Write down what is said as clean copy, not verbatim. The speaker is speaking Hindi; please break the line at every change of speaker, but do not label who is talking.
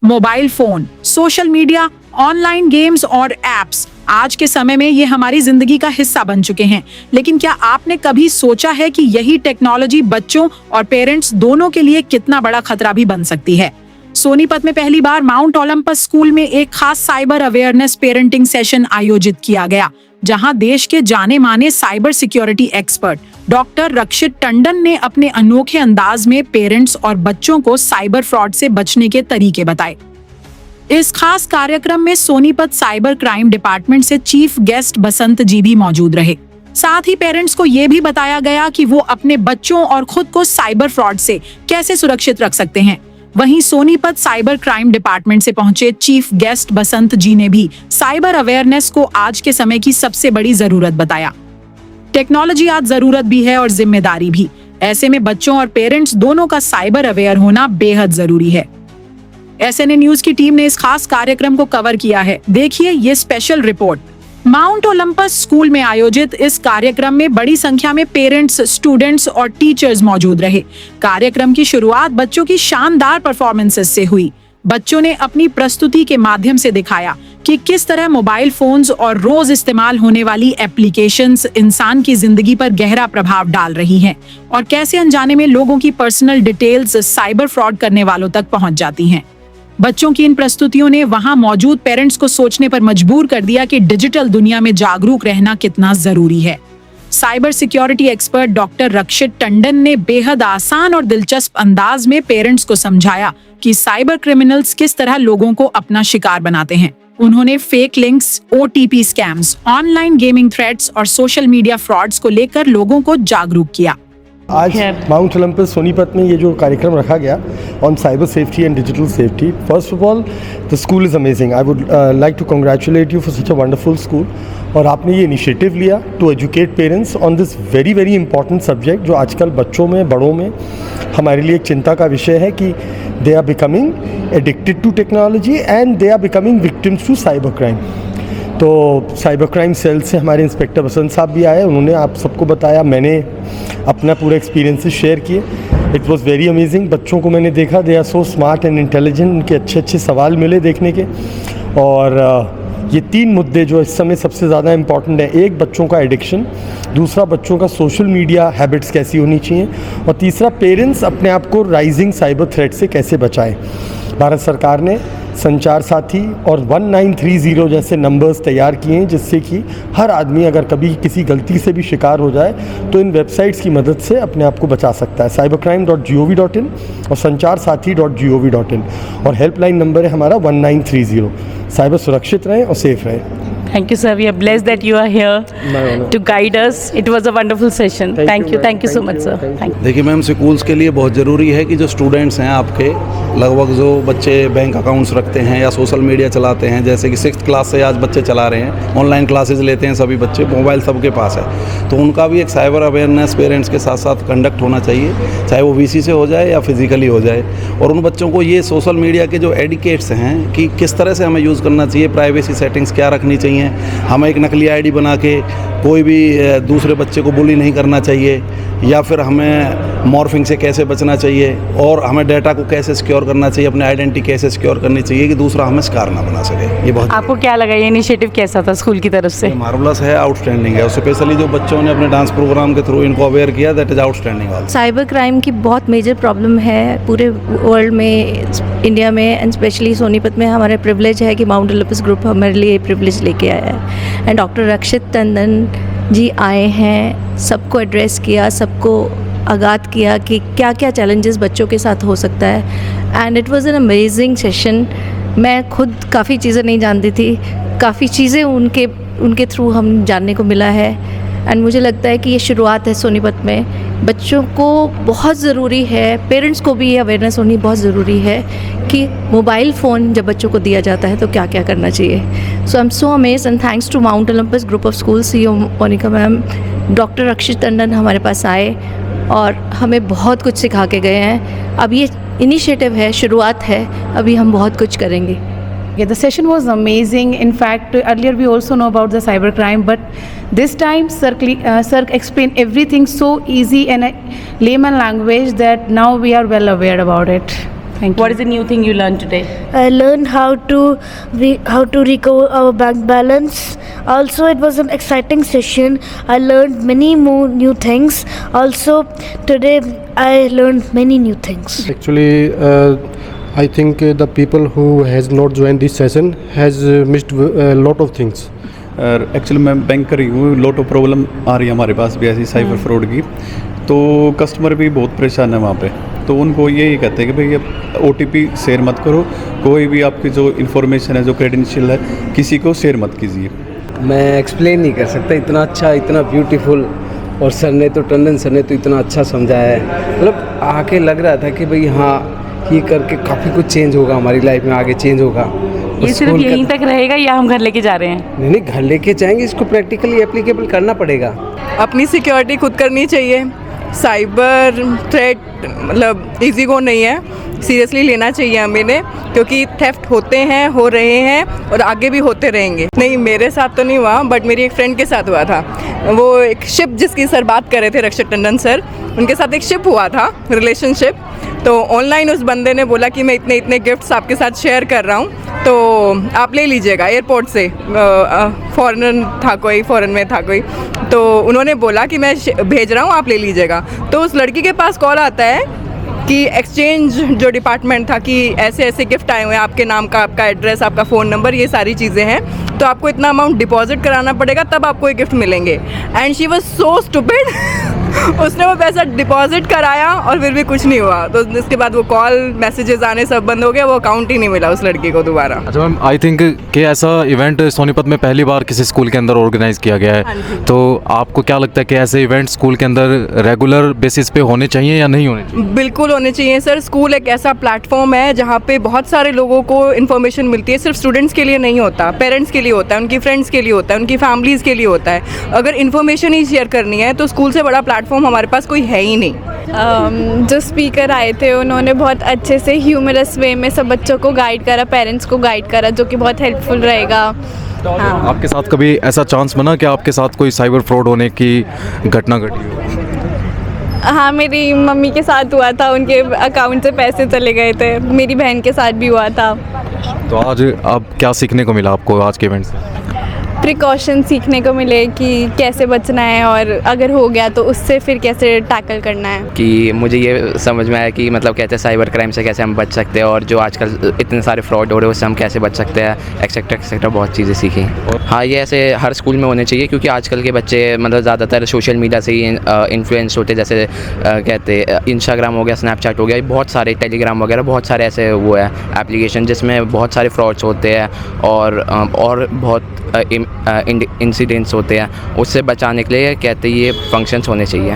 Mobile phone, social media, online games और एप्स आज के समय में ये हमारी जिंदगी का हिस्सा बन चुके हैं। लेकिन क्या आपने कभी सोचा है कि यही टेक्नोलॉजी बच्चों और पेरेंट्स दोनों के लिए कितना बड़ा खतरा भी बन सकती है? सोनीपत में पहली बार माउंट ओलंपस स्कूल में एक खास साइबर अवेयरनेस पेरेंटिंग सेशन आयोजित किया गया, जहां देश के जाने माने cyber security expert doctor Rakshit Tandon ने अपने अनोखे अंदाज में पेरेंट्स और बच्चों को साइबर फ्रॉड से बचने के तरीके बताए। इस खास कार्यक्रम में सोनीपत साइबर क्राइम डिपार्टमेंट से चीफ गेस्ट बसंत जी भी मौजूद रहे। साथ ही पेरेंट्स को ये भी बताया गया कि वो अपने बच्चों और खुद को साइबर फ्रॉड से कैसे सुरक्षित रख सकते हैं। वहीं सोनीपत साइबर क्राइम डिपार्टमेंट से पहुंचे चीफ गेस्ट बसंत जी ने भी साइबर अवेयरनेस को आज के समय की सबसे बड़ी जरूरत बताया। टेक्नोलॉजी आज जरूरत भी है और जिम्मेदारी भी। ऐसे में बच्चों और पेरेंट्स दोनों का साइबर अवेयर होना बेहद जरूरी है। एसएनए न्यूज की टीम ने इस खास कार्यक्रम को कवर किया है। देखिए ये special report. Mount Olympus school में आयोजित इस कार्यक्रम में बड़ी संख्या में पेरेंट्स, स्टूडेंट्स और टीचर्स मौजूद रहे। कार्यक्रम की शुरुआत बच्चों की शानदार परफॉर्मेंसेस से हुई। बच्चों ने अपनी प्रस्तुति के माध्यम से दिखाया कि किस तरह मोबाइल फोन्स और रोज इस्तेमाल होने वाली एप्लीकेशंस इंसान की जिंदगी पर गहरा प्रभाव डाल रही हैं और कैसे अनजाने में लोगों की पर्सनल डिटेल्स साइबर फ्रॉड करने वालों तक पहुंच जाती हैं। बच्चों की इन प्रस्तुतियों ने वहां मौजूद पेरेंट्स को सोचने पर मजबूर कर दिया कि डिजिटल दुनिया में जागरूक रहना कितना जरूरी है। Cyber security expert doctor Rakshit Tandon ने बेहद आसान और दिलचस्प अंदाज में पेरेंट्स को समझाया कि साइबर क्रिमिनल्स किस तरह लोगों को अपना शिकार बनाते हैं। उन्होंने fake links, OTP scams, online gaming threats और सोशल मीडिया फ्रॉड्स को लेकर लोगों को जागरूक किया।
आज माउंट ओलंपस सोनीपत में ये जो कार्यक्रम रखा गया on cyber safety and digital safety, first of all the school is amazing. I would like to congratulate you for such a wonderful school. और आपने ये इनिशिएटिव लिया to educate parents on this very very important subject, जो आजकल बच्चों में, बड़ों में हमारे लिए एक चिंता का विषय है कि they are becoming addicted to technology and they are becoming victims to cyber crime. तो साइबर क्राइम सेल से हमारे इंस्पेक्टर बसंत साहब भी आए, उन्होंने आप सबको बताया, मैंने अपना पूरा एक्सपीरियंसेस शेयर किए। It was very amazing. बच्चों को मैंने देखा, they are so smart and intelligent, उनके अच्छे अच्छे सवाल मिले देखने के। और ये 3 मुद्दे जो इस समय सबसे ज़्यादा इम्पॉर्टेंट है, एक बच्चों का एडिक्शन, दूसरा बच्चों का सोशल मीडिया हैबिट्स कैसी होनी चाहिए, और तीसरा पेरेंट्स अपने आप को राइजिंग साइबर थ्रेट से कैसे बचाएं। भारत सरकार ने संचार साथी और 1930 जैसे नंबर्स तैयार किए हैं, जिससे कि हर आदमी अगर कभी किसी गलती से भी शिकार हो जाए तो इन वेबसाइट्स की मदद से अपने आप को बचा सकता है। cybercrime.gov.in और sancharsaathi.gov.in और हेल्पलाइन नंबर है हमारा 1930। साइबर सुरक्षित रहें और सेफ रहें।
Thank you, sir. We are blessed that you are here to guide us. It was a wonderful session. Thank you so much, sir. Thank you.
देखिए मैम, स्कूल्स के लिए बहुत ज़रूरी है कि जो स्टूडेंट्स हैं आपके, लगभग जो बच्चे बैंक अकाउंट्स रखते हैं या सोशल मीडिया चलाते हैं, जैसे कि 6th क्लास से आज बच्चे चला रहे हैं, ऑनलाइन क्लासेस लेते हैं सभी बच्चे, मोबाइल सबके पास है, तो उनका भी एक साइबर अवेयरनेस पेरेंट्स के साथ साथ कंडक्ट होना चाहिए, चाहे वो VC से हो जाए या फिजिकली हो जाए। और उन बच्चों को ये सोशल मीडिया के जो एडिकेट्स हैं कि किस तरह से हमें यूज़ करना चाहिए, प्राइवेसी सेटिंग्स क्या रखनी चाहिए, हमें एक नकली आईडी बना के कोई भी दूसरे बच्चे को बुली नहीं करना चाहिए, या फिर हमें मॉर्फिंग से कैसे बचना चाहिए, और हमें डाटा को कैसे सिक्योर करना चाहिए, अपनी आइडेंटिटी कैसे सिक्योर करनी चाहिए कि दूसरा हमें शिकार ना बना सके। ये बहुत
आपको क्या लगा, ये इनिशिएटिव कैसा था स्कूल की तरफ से?
मार्वलस है, आउटस्टैंडिंग है। स्पेशली जो बच्चों ने अपने डांस प्रोग्राम के थ्रू इनको अवेयर किया, that is outstanding.
Cyber crime की बहुत मेजर प्रॉब्लम है पूरे वर्ल्ड में, इंडिया में, एंड स्पेशली सोनीपत में हमारा प्रिविलेज है कि माउंट ओलंपस ग्रुप हमारे लिए प्रिविलेज लेके आया है। एंड डॉक्टर रक्षित टंडन जी आए हैं, सबको एड्रेस किया, सबको आगात किया कि क्या क्या चैलेंजेस बच्चों के साथ हो सकता है। And it was an amazing session. मैं खुद काफ़ी चीज़ें नहीं जानती थी, काफ़ी चीज़ें उनके थ्रू हम जानने को मिला है। एंड मुझे लगता है कि ये शुरुआत है सोनीपत में। बच्चों को बहुत ज़रूरी है, पेरेंट्स को भी ये अवेयरनेस होनी बहुत ज़रूरी है कि मोबाइल फ़ोन जब बच्चों को दिया जाता है तो क्या क्या करना चाहिए। So I am so amaze and thanks to Mount Olympus group of school, CEO Monika ma'am, doctor Rakshit Tandon हमारे पास आए और हमें बहुत कुछ सिखा के गए हैं। अब ये इनिशिएटिव है, शुरुआत है, अभी हम बहुत कुछ करेंगे।
Yeah, the session was amazing. In fact, earlier we also know about the cybercrime, but this time Sir explained everything so easy in a layman language that now we are well aware about it. Thank you.
What is the new thing you learned today?
I learned how to recover our bank balance. Also, it was an exciting session. I learned many more new things. Also, today I learned many new things.
Actually, I think the people who has not joined this session has missed a lot of things.
Actually मैं बैंकर ही हूँ, लॉट ऑफ प्रॉब्लम आ रही है हमारे पास भी ऐसी साइबर फ्रॉड की, तो कस्टमर भी बहुत परेशान है वहाँ पे। तो उनको यही कहते हैं कि भाई OTP शेयर मत करो, कोई भी आपकी जो इन्फॉर्मेशन है, जो क्रेडेंशियल है, किसी को शेयर मत कीजिए।
मैं एक्सप्लेन नहीं कर सकता, इतना अच्छा, इतना ब्यूटीफुल, और सर ने तो टंडन सर ने तो इतना अच्छा समझाया है, मतलब आके लग रहा था कि भाई हाँ, ये करके काफ़ी कुछ चेंज होगा हमारी लाइफ में, आगे चेंज होगा।
ये सिर्फ यहीं तक रहेगा या हम घर लेके जा रहे हैं?
नहीं, घर लेके जाएंगे, इसको प्रैक्टिकली एप्लीकेबल करना पड़ेगा।
अपनी सिक्योरिटी खुद करनी चाहिए। साइबर थ्रेट मतलब इजी गो नहीं है, सीरियसली लेना चाहिए हमें ने, क्योंकि थेफ्ट होते हैं, हो रहे हैं और आगे भी होते रहेंगे। नहीं, मेरे साथ तो नहीं हुआ, बट मेरी एक फ्रेंड के साथ हुआ था। वो एक शिप जिसकी सर बात कर रहे थे, रक्षित टंडन सर, उनके साथ एक शिप हुआ था, रिलेशनशिप। तो ऑनलाइन उस बंदे ने बोला कि मैं इतने इतने गिफ्ट्स आपके साथ शेयर कर रहा हूँ, तो आप ले लीजिएगा। एयरपोर्ट से फॉरेन था कोई, फॉरेन में था कोई, तो उन्होंने बोला कि मैं भेज रहा हूँ, आप ले लीजिएगा। तो उस लड़की के पास कॉल आता है कि एक्सचेंज जो डिपार्टमेंट था कि ऐसे ऐसे गिफ्ट आए हुए हैं, आपके नाम का, आपका एड्रेस, आपका फ़ोन नंबर, ये सारी चीज़ें हैं, तो आपको इतना अमाउंट डिपॉजिट कराना पड़ेगा, तब आपको ये गिफ्ट मिलेंगे। And she was so stupid उसने वो पैसा डिपॉजिट कराया और फिर भी कुछ नहीं हुआ। तो इसके बाद वो कॉल मैसेजेस आने सब बंद हो गया, वो अकाउंट ही नहीं मिला उस लड़की को दोबारा।
अच्छा मैम, आई थिंक कि ऐसा इवेंट सोनीपत में पहली बार किसी स्कूल के अंदर ऑर्गेनाइज किया गया है, तो आपको क्या लगता है कि ऐसे इवेंट स्कूल के अंदर रेगुलर बेसिस पे होने चाहिए या नहीं होने चाहिए?
बिल्कुल होने चाहिए सर। स्कूल एक ऐसा प्लेटफॉर्म है जहाँ पे बहुत सारे लोगों को इन्फॉर्मेशन मिलती है। सिर्फ स्टूडेंट्स के लिए नहीं होता, पेरेंट्स के लिए होता है, उनकी फ्रेंड्स के लिए होता है, उनकी फैमिलीज़ के लिए होता है। अगर इन्फॉर्मेशन ही शेयर करनी है तो स्कूल से बड़ा प्लेटफॉर्म हमारे पास कोई है ही नहीं।
जो स्पीकर आए थे उन्होंने बहुत अच्छे से ह्यूमरस वे में सब बच्चों को गाइड करा, पेरेंट्स को गाइड करा, जो कि बहुत हेल्पफुल रहेगा। हाँ।
आपके साथ कभी ऐसा चांस बना कि आपके साथ कोई साइबर फ्रॉड होने की घटना घटी हो?
हाँ, मेरी मम्मी के साथ हुआ था, उनके अकाउंट से पैसे चले गए थे। मेरी बहन के साथ भी हुआ था।
तो आज अब क्या सीखने को मिला आपको आज के इवेंट से?
प्रिकॉशन सीखने को मिले कि कैसे बचना है, और अगर हो गया तो उससे फिर कैसे टैकल करना है।
कि मुझे ये समझ में आया कि मतलब कहते हैं साइबर क्राइम से कैसे हम बच सकते हैं, और जो आजकल इतने सारे फ्रॉड हो रहे हैं उससे हम कैसे बच सकते हैं, एक्सेट्रा एक्सेट्रा, बहुत चीज़ें सीखी। हाँ, ये ऐसे हर स्कूल में होने चाहिए, क्योंकि आजकल के बच्चे मतलब ज़्यादातर सोशल मीडिया से ही इन्फ्लुएंस होते हैं। जैसे कहते इंस्टाग्राम हो गया, स्नैपचैट हो गया, बहुत सारे, टेलीग्राम वगैरह, बहुत सारे ऐसे वो है एप्लीकेशन जिसमें बहुत सारे फ्रॉड्स होते हैं और बहुत इंसिडेंट्स होते हैं। उससे बचाने के लिए कहते हैं ये फंक्शंस होने चाहिए।